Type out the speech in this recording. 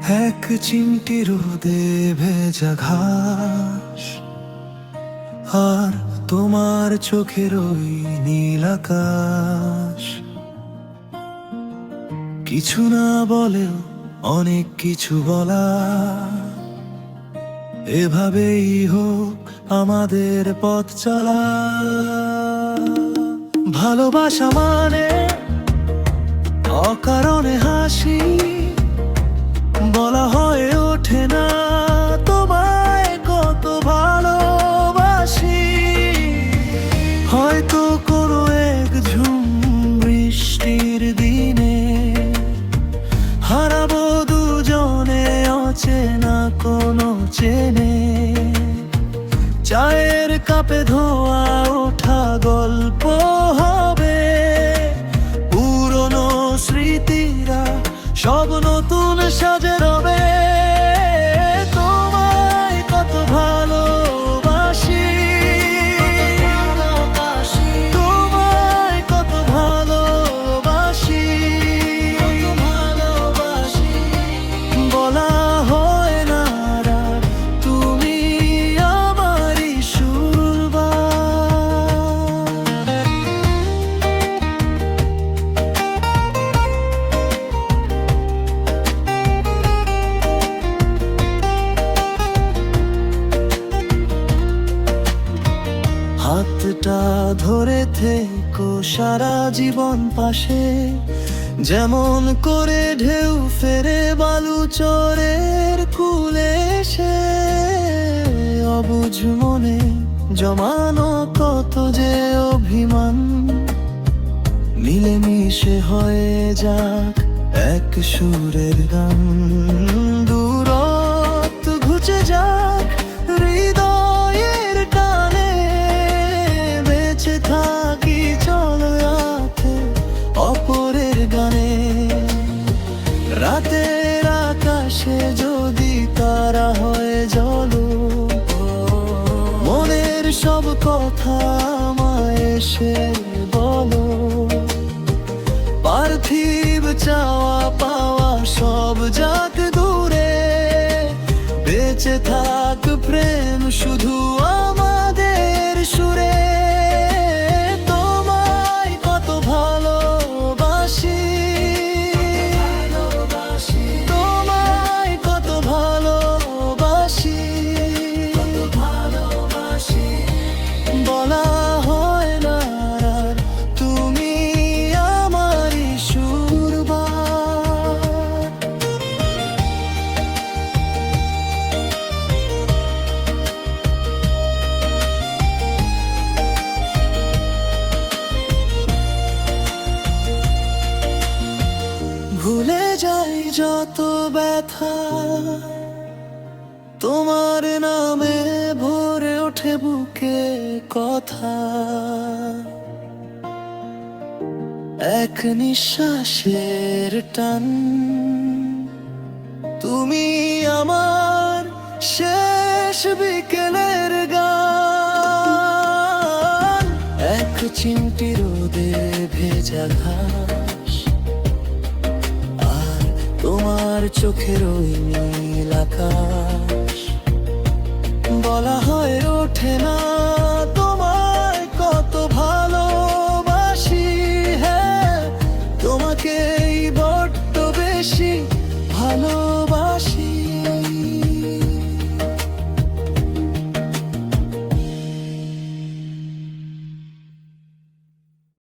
এক চিমটি রোদে ভেজা ঘাস, আর তোমার চোখের ওই নীল আকাশ। কিছু না বলেও অনেক কিছু বলা, এভাবেই হোক আমাদের পথ চলা। ভালোবাসা মানে অকারণে হাসি, বলা হয়ে ওঠে না তোমায় কত ভালোবাসি। হয়তো কোনো এক ঝুম বৃষ্টির দিনে হারাবো দুজনে অচেনা কোনো চেনে। চায়ের কাপে ধোয়া ওঠা গল্প হবে, পুরনো স্মৃতিরা সব নতুন সাজে রবে। তোমায় কত ভালোবাসি, তোমায় কত ভালোবাসি, বলা হয় না আর তুমি আমারই সুরবার। হাতটা ধরে থেকো সারা জীবন পাশে, যেমন করে ঢেউ ফেরে বালু চরের কূলে সে। অবুঝ মনে জমানো কত যে অভিমান, মিলেমিশে হয়ে যাক এক সুরের গান। দূরত্ব ঘুচে যাক হৃদয়ের টানে, বেঁচে থাকি চলো রাতে অপরের গানে। রাতের আকাশে যদি তারা হয়ে জলো, মনের সব কথা আমায় এসে বলো। পার্থিব চাওয়া পাওয়া সব যাক দূরে, বেঁচে থাক প্রেম শুধু আমাদের সুরে। তোমায় কত ভালোবাসি, তোমায় কত ভালোবাসি, বলা হয় না আর তুমি আমারই সুরবার। ভুলে যাই যত ব্যথা, তোমার নামে ভরে ওঠে বুকে কথা। এক নিঃশ্বাসের টান, তুমি আমার শেষ বিকেলের গান। এক চিমটি রোদে ভেজা ঘাস, আর তোমার চোখের ওই নীল আকাশ। বলা হয়ে ওঠে না